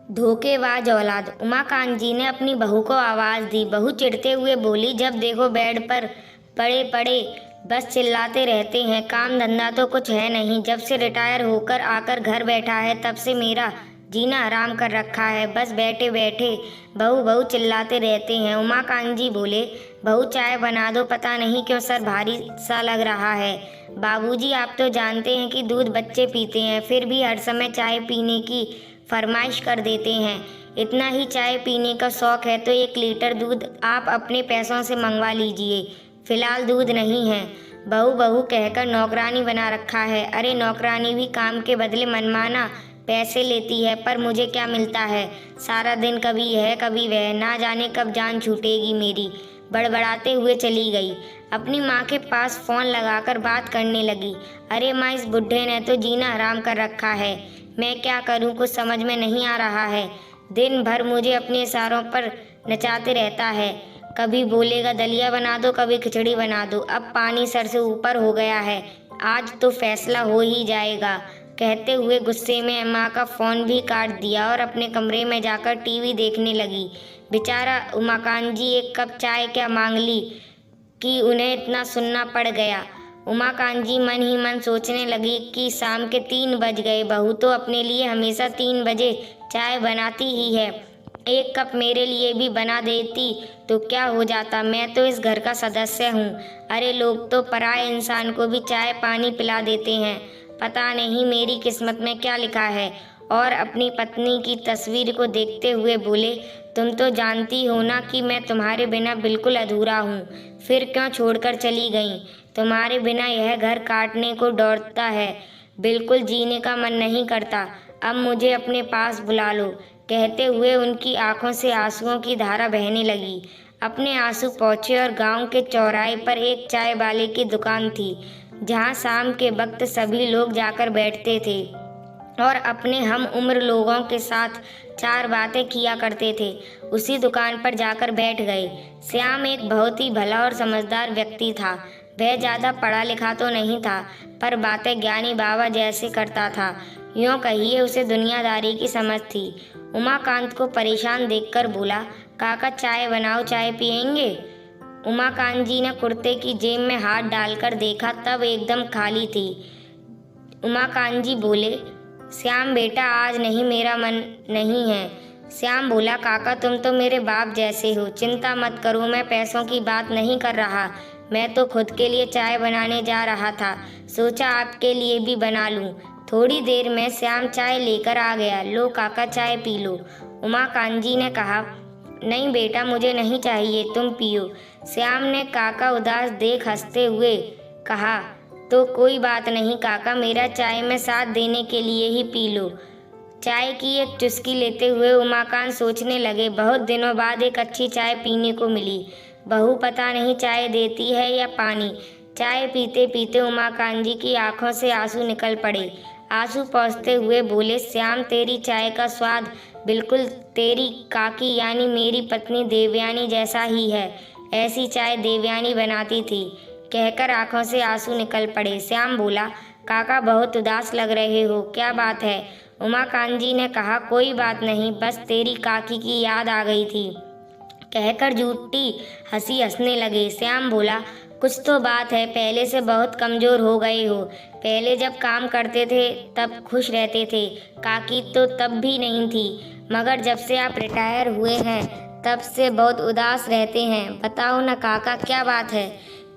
धोखेबाज औलाद। उमाकांत जी ने अपनी बहू को आवाज़ दी। बहू चिढ़ते हुए बोली, जब देखो बेड पर पड़े पड़े बस चिल्लाते रहते हैं, काम धंधा तो कुछ है नहीं। जब से रिटायर होकर आकर घर बैठा है तब से मेरा जीना हराम कर रखा है। बस बैठे बैठे बहू बहू चिल्लाते रहते हैं। उमाकांत जी बोले, बहू चाय बना दो, पता नहीं क्यों सर भारी सा लग रहा है। बाबूजी, आप तो जानते हैं कि दूध बच्चे पीते हैं, फिर भी हर समय चाय पीने की फरमाइश कर देते हैं। इतना ही चाय पीने का शौक है तो 1 लीटर दूध आप अपने पैसों से मंगवा लीजिए, फिलहाल दूध नहीं है। बहू बहू कहकर नौकरानी बना रखा है। अरे नौकरानी भी काम के बदले मनमाना पैसे लेती है, पर मुझे क्या मिलता है? सारा दिन कभी यह कभी वह, ना जाने कब जान छूटेगी मेरी। बड़बड़ाते हुए चली गई। अपनी माँ के पास फ़ोन लगाकर बात करने लगी। अरे माँ, इस बुढ़े ने तो जीना हराम कर रखा है। मैं क्या करूँ, कुछ समझ में नहीं आ रहा है। दिन भर मुझे अपने इशारों पर नचाते रहता है। कभी बोलेगा दलिया बना दो, कभी खिचड़ी बना दो। अब पानी सर से ऊपर हो गया है, आज तो फैसला हो ही जाएगा। कहते हुए गुस्से में माँ का फ़ोन भी काट दिया और अपने कमरे में जाकर टीवी देखने लगी। बेचारा उमाकांत जी 1 कप चाय क्या मांग ली कि उन्हें इतना सुनना पड़ गया। उमाकांत जी मन ही मन सोचने लगी कि शाम के 3 बज गए, बहू तो अपने लिए हमेशा 3 बजे चाय बनाती ही है। 1 कप मेरे लिए भी बना देती तो क्या हो जाता, मैं तो इस घर का सदस्य हूँ। अरे लोग तो पराये इंसान को भी चाय पानी पिला देते हैं, पता नहीं मेरी किस्मत में क्या लिखा है। और अपनी पत्नी की तस्वीर को देखते हुए बोले, तुम तो जानती हो ना कि मैं तुम्हारे बिना बिल्कुल अधूरा हूँ, फिर क्यों छोड़कर चली गई? तुम्हारे बिना यह घर काटने को दौड़ता है, बिल्कुल जीने का मन नहीं करता। अब मुझे अपने पास बुला लो। कहते हुए उनकी आंखों से आंसुओं की धारा बहने लगी। अपने आंसू पहुँचे और गांव के चौराहे पर एक चाय वाले की दुकान थी, जहां शाम के वक्त सभी लोग जाकर बैठते थे और अपने हम उम्र लोगों के साथ 4 बातें किया करते थे। उसी दुकान पर जाकर बैठ गए। श्याम एक बहुत ही भला और समझदार व्यक्ति था। वह ज़्यादा पढ़ा लिखा तो नहीं था, पर बातें ज्ञानी बाबा जैसे करता था। यूँ कहिए उसे दुनियादारी की समझ थी। उमाकांत को परेशान देखकर बोला, काका चाय बनाओ, चाय पियेंगे? उमाकांत जी ने कुर्ते की जेब में हाथ डालकर देखा, तब एकदम खाली थी। उमाकांत जी बोले, श्याम बेटा आज नहीं, मेरा मन नहीं है। श्याम बोला, काका तुम तो मेरे बाप जैसे हो, चिंता मत करो, मैं पैसों की बात नहीं कर रहा, मैं तो खुद के लिए चाय बनाने जा रहा था, सोचा आपके लिए भी बना लूं। थोड़ी देर में श्याम चाय लेकर आ गया। लो काका चाय पी लो। उमाकांत जी ने कहा, नहीं बेटा मुझे नहीं चाहिए, तुम पियो। श्याम ने काका उदास देख हंसते हुए कहा, तो कोई बात नहीं काका, मेरा चाय में साथ देने के लिए ही पी लो। चाय की एक चुस्की लेते हुए उमाकांत सोचने लगे, बहुत दिनों बाद एक अच्छी चाय पीने को मिली। बहू पता नहीं चाय देती है या पानी। चाय पीते पीते उमाकांत जी की आंखों से आंसू निकल पड़े। आंसू पोंछते हुए बोले, श्याम तेरी चाय का स्वाद बिल्कुल तेरी काकी यानी मेरी पत्नी देवयानी जैसा ही है, ऐसी चाय देवयानी बनाती थी। कहकर आंखों से आंसू निकल पड़े। श्याम बोला, काका बहुत उदास लग रहे हो, क्या बात है? उमाकांत जी ने कहा, कोई बात नहीं, बस तेरी काकी की याद आ गई थी। कहकर झूठी हंसी हंसने लगे। श्याम बोला, कुछ तो बात है, पहले से बहुत कमज़ोर हो गए हो। पहले जब काम करते थे तब खुश रहते थे, काकी तो तब भी नहीं थी, मगर जब से आप रिटायर हुए हैं तब से बहुत उदास रहते हैं। बताओ ना काका, क्या बात है?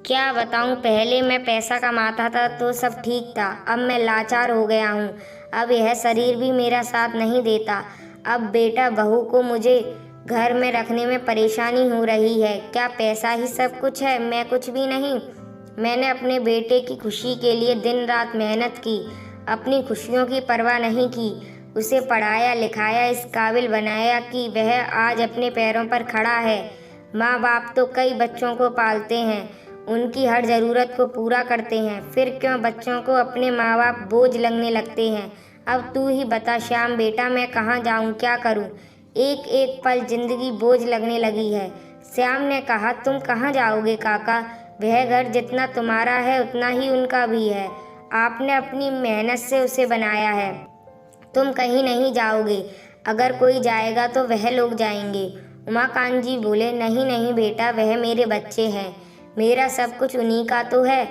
क्या बताऊं, पहले मैं पैसा कमाता था तो सब ठीक था, अब मैं लाचार हो गया हूँ। अब यह शरीर भी मेरा साथ नहीं देता। अब बेटा बहू को मुझे घर में रखने में परेशानी हो रही है। क्या पैसा ही सब कुछ है? मैं कुछ भी नहीं। मैंने अपने बेटे की खुशी के लिए दिन रात मेहनत की, अपनी खुशियों की परवाह नहीं की, उसे पढ़ाया लिखाया, इस काबिल बनाया कि वह आज अपने पैरों पर खड़ा है। माँ बाप तो कई बच्चों को पालते हैं, उनकी हर ज़रूरत को पूरा करते हैं, फिर क्यों बच्चों को अपने माँ बाप बोझ लगने लगते हैं? अब तू ही बता श्याम बेटा, मैं कहाँ जाऊँ, क्या करूँ? एक एक पल जिंदगी बोझ लगने लगी है। श्याम ने कहा, तुम कहाँ जाओगे काका? वह घर जितना तुम्हारा है उतना ही उनका भी है, आपने अपनी मेहनत से उसे बनाया है, तुम कहीं नहीं जाओगे। अगर कोई जाएगा तो वह लोग जाएंगे। उमाकांत जी बोले, नहीं नहीं बेटा, वह मेरे बच्चे हैं, मेरा सब कुछ उन्हीं का तो है।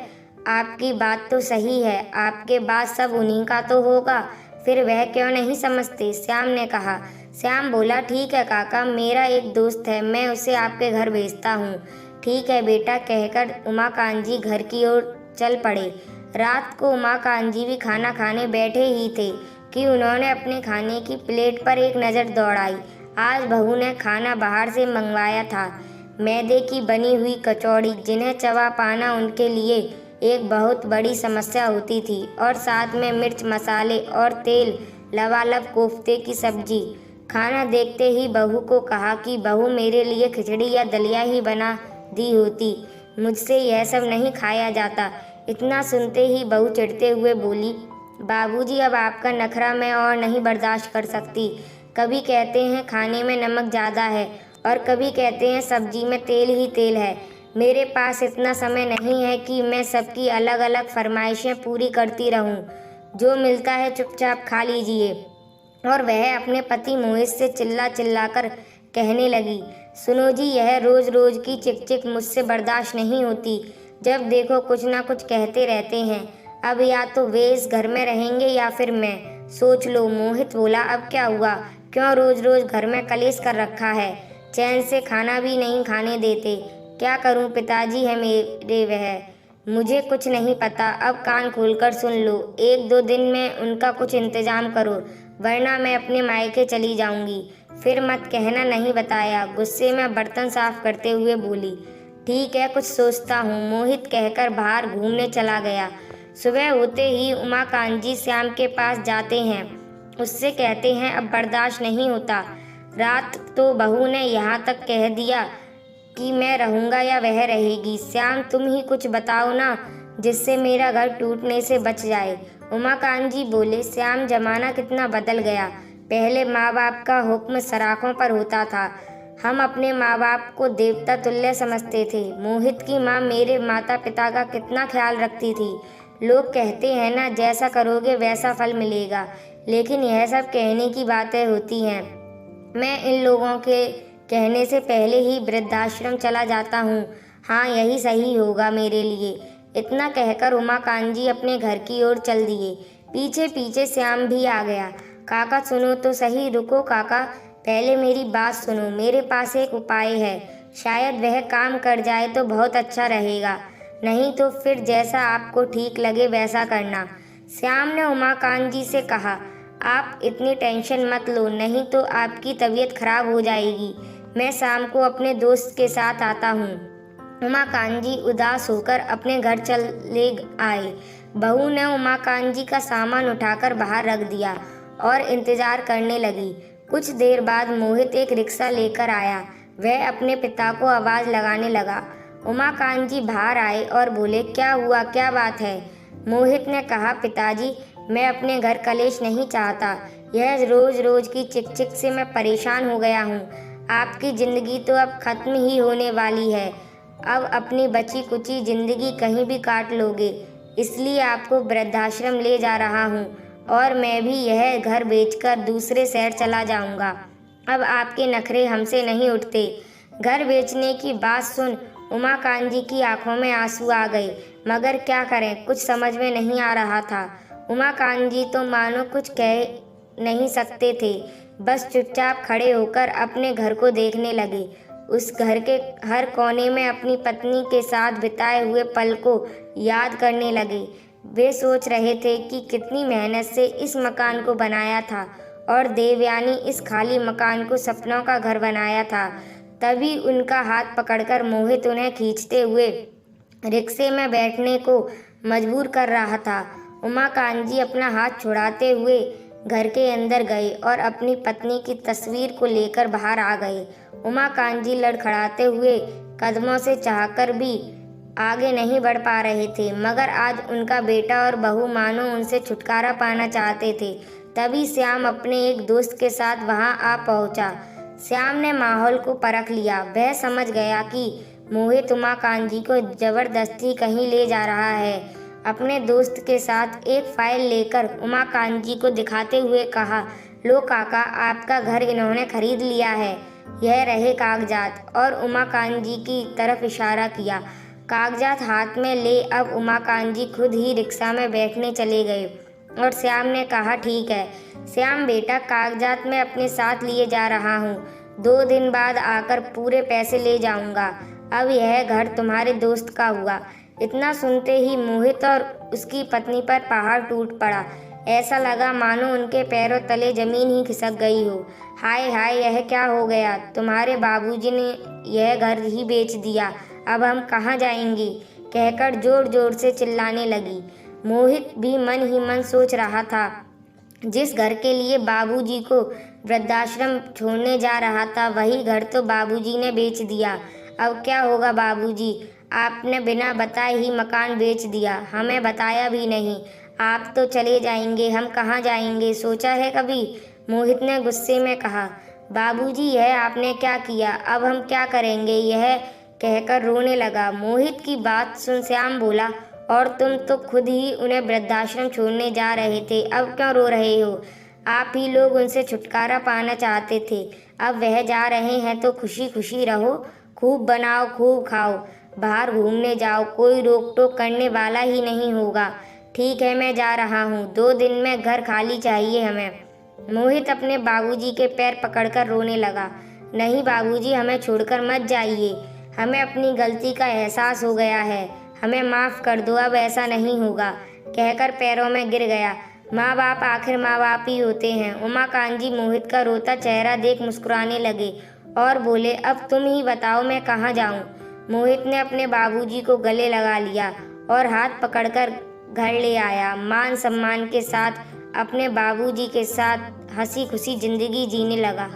आपकी बात तो सही है, आपके बाद सब उन्हीं का तो होगा, फिर वह क्यों नहीं समझते? श्याम ने कहा। श्याम बोला, ठीक है काका, मेरा एक दोस्त है, मैं उसे आपके घर भेजता हूँ। ठीक है बेटा, कहकर उमाकांत जी घर की ओर चल पड़े। रात को उमाकांत जी भी खाना खाने बैठे ही थे कि उन्होंने अपने खाने की प्लेट पर एक नज़र दौड़ाई। आज बहू ने खाना बाहर से मंगवाया था, मैदे की बनी हुई कचौड़ी, जिन्हें चबा पाना उनके लिए एक बहुत बड़ी समस्या होती थी, और साथ में मिर्च मसाले और तेल लबालब कोफ्ते की सब्जी। खाना देखते ही बहू को कहा कि बहू, मेरे लिए खिचड़ी या दलिया ही बना दी होती, मुझसे यह सब नहीं खाया जाता। इतना सुनते ही बहू चिढ़ते हुए बोली, बाबूजी, अब आपका नखरा मैं और नहीं बर्दाश्त कर सकती। कभी कहते हैं खाने में नमक ज़्यादा है और कभी कहते हैं सब्जी में तेल ही तेल है। मेरे पास इतना समय नहीं है कि मैं सबकी अलग अलग फरमाइशें पूरी करती रहूं। जो मिलता है चुपचाप खा लीजिए। और वह अपने पति मोहित से चिल्ला चिल्ला कर कहने लगी, सुनो जी, यह रोज़ रोज़ की चिक चिक मुझसे बर्दाश्त नहीं होती। जब देखो कुछ ना कुछ कहते रहते हैं। अब या तो वे इस घर में रहेंगे या फिर मैं, सोच लो। मोहित बोला, अब क्या हुआ? क्यों रोज़ रोज़ घर में कलेश कर रखा है? चैन से खाना भी नहीं खाने देते। क्या करूं, पिताजी है मेरे वह, मुझे कुछ नहीं पता। अब कान खोलकर सुन लो, 1-2 दिन में उनका कुछ इंतजाम करो, वरना मैं अपने मायके चली जाऊंगी। फिर मत कहना नहीं बताया, गुस्से में बर्तन साफ करते हुए बोली। ठीक है, कुछ सोचता हूँ, मोहित कहकर बाहर घूमने चला गया। सुबह होते ही उमाकांत जी श्याम के पास जाते हैं, उससे कहते हैं अब बर्दाश्त नहीं होता। रात तो बहू ने यहाँ तक कह दिया कि मैं रहूँगा या वह रहेगी। श्याम, तुम ही कुछ बताओ ना, जिससे मेरा घर टूटने से बच जाए। उमाकांत जी बोले, श्याम, जमाना कितना बदल गया। पहले माँ बाप का हुक्म सराखों पर होता था। हम अपने माँ बाप को देवता तुल्य समझते थे। मोहित की माँ मेरे माता पिता का कितना ख्याल रखती थी। लोग कहते हैं ना, जैसा करोगे वैसा फल मिलेगा, लेकिन यह सब कहने की बातें होती हैं। मैं इन लोगों के कहने से पहले ही वृद्धाश्रम चला जाता हूँ। हाँ, यही सही होगा मेरे लिए। इतना कहकर उमाकांत जी अपने घर की ओर चल दिए। पीछे पीछे श्याम भी आ गया। काका, सुनो तो सही। रुको काका, पहले मेरी बात सुनो। मेरे पास एक उपाय है, शायद वह काम कर जाए तो बहुत अच्छा रहेगा। नहीं तो फिर जैसा आपको ठीक लगे वैसा करना। श्याम ने उमाकांत जी से कहा, आप इतनी टेंशन मत लो, नहीं तो आपकी तबीयत खराब हो जाएगी। मैं शाम को अपने दोस्त के साथ आता हूँ। उमाकांत जी उदास होकर अपने घर चले आए। बहू ने उमाकांत जी का सामान उठाकर बाहर रख दिया और इंतजार करने लगी। कुछ देर बाद मोहित एक रिक्शा लेकर आया। वह अपने पिता को आवाज़ लगाने लगा। उमाकांत जी बाहर आए और बोले, क्या हुआ, क्या बात है? मोहित ने कहा, पिताजी, मैं अपने घर कलेश नहीं चाहता। यह रोज़ रोज़ की चिक चिक से मैं परेशान हो गया हूँ। आपकी ज़िंदगी तो अब ख़त्म ही होने वाली है। अब अपनी बची कुची ज़िंदगी कहीं भी काट लोगे, इसलिए आपको वृद्धाश्रम ले जा रहा हूँ, और मैं भी यह घर बेचकर दूसरे शहर चला जाऊँगा। अब आपके नखरे हमसे नहीं उठते। घर बेचने की बात सुन उमाकांत जी की आंखों में आंसू आ गए, मगर क्या करें, कुछ समझ में नहीं आ रहा था। उमाकांत जी तो मानो कुछ कह नहीं सकते थे, बस चुपचाप खड़े होकर अपने घर को देखने लगे। उस घर के हर कोने में अपनी पत्नी के साथ बिताए हुए पल को याद करने लगे। वे सोच रहे थे कि कितनी मेहनत से इस मकान को बनाया था, और देवयानी इस खाली मकान को सपनों का घर बनाया था। तभी उनका हाथ पकड़कर मोहित उन्हें खींचते हुए रिक्शे में बैठने को मजबूर कर रहा था। उमाकांत जी अपना हाथ छुड़ाते हुए घर के अंदर गए और अपनी पत्नी की तस्वीर को लेकर बाहर आ गए। उमाकांत जी लड़खड़ाते हुए कदमों से चाहकर भी आगे नहीं बढ़ पा रहे थे, मगर आज उनका बेटा और बहू मानो उनसे छुटकारा पाना चाहते थे। तभी श्याम अपने एक दोस्त के साथ वहां आ पहुंचा। श्याम ने माहौल को परख लिया। वह समझ गया कि मोहित उमाकांत जी को जबरदस्ती कहीं ले जा रहा है। अपने दोस्त के साथ एक फाइल लेकर उमाकांत जी को दिखाते हुए कहा, लो काका, आपका घर इन्होंने खरीद लिया है, यह रहे कागजात। और उमाकांत जी की तरफ इशारा किया। कागजात हाथ में ले अब उमाकांत जी खुद ही रिक्शा में बैठने चले गए और श्याम ने कहा, ठीक है श्याम बेटा, कागजात मैं अपने साथ लिए जा रहा हूँ। 2 दिन बाद आकर पूरे पैसे ले जाऊंगा। अब यह घर तुम्हारे दोस्त का हुआ। इतना सुनते ही मोहित और उसकी पत्नी पर पहाड़ टूट पड़ा। ऐसा लगा मानो उनके पैरों तले जमीन ही खिसक गई हो। हाय हाय, यह क्या हो गया? तुम्हारे बाबूजी ने यह घर ही बेच दिया, अब हम कहाँ जाएंगे? कहकर जोर जोर से चिल्लाने लगी। मोहित भी मन ही मन सोच रहा था, जिस घर के लिए बाबूजी को वृद्धाश्रम छोड़ने जा रहा था, वही घर तो बाबूजी ने बेच दिया। अब क्या होगा बाबूजी? आपने बिना बताए ही मकान बेच दिया, हमें बताया भी नहीं। आप तो चले जाएंगे, हम कहाँ जाएंगे? सोचा है कभी? मोहित ने गुस्से में कहा। बाबूजी, यह आपने क्या किया? अब हम क्या करेंगे? यह कहकर रोने लगा। मोहित की बात सुन श्याम बोला, और तुम तो खुद ही उन्हें वृद्धाश्रम छोड़ने जा रहे थे, अब क्यों रो रहे हो? आप ही लोग उनसे छुटकारा पाना चाहते थे, अब वह जा रहे हैं तो खुशी खुशी रहो, खूब बनाओ, खूब खाओ, बाहर घूमने जाओ, कोई रोक टोक करने वाला ही नहीं होगा। ठीक है, मैं जा रहा हूँ, 2 दिन में घर खाली चाहिए हमें। मोहित अपने बाबूजी के पैर पकड़कर रोने लगा। नहीं बाबूजी, हमें छोड़कर मत जाइए, हमें अपनी गलती का एहसास हो गया है, हमें माफ़ कर दो, अब ऐसा नहीं होगा, कहकर पैरों में गिर गया। माँ बाप आखिर माँ बाप ही होते हैं। उमाकांत जी मोहित का रोता चेहरा देख मुस्कुराने लगे और बोले, अब तुम ही बताओ मैं कहाँ जाऊँ? मोहित ने अपने बाबूजी को गले लगा लिया और हाथ पकड़कर घर ले आया। मान सम्मान के साथ अपने बाबूजी के साथ हंसी खुशी जिंदगी जीने लगा।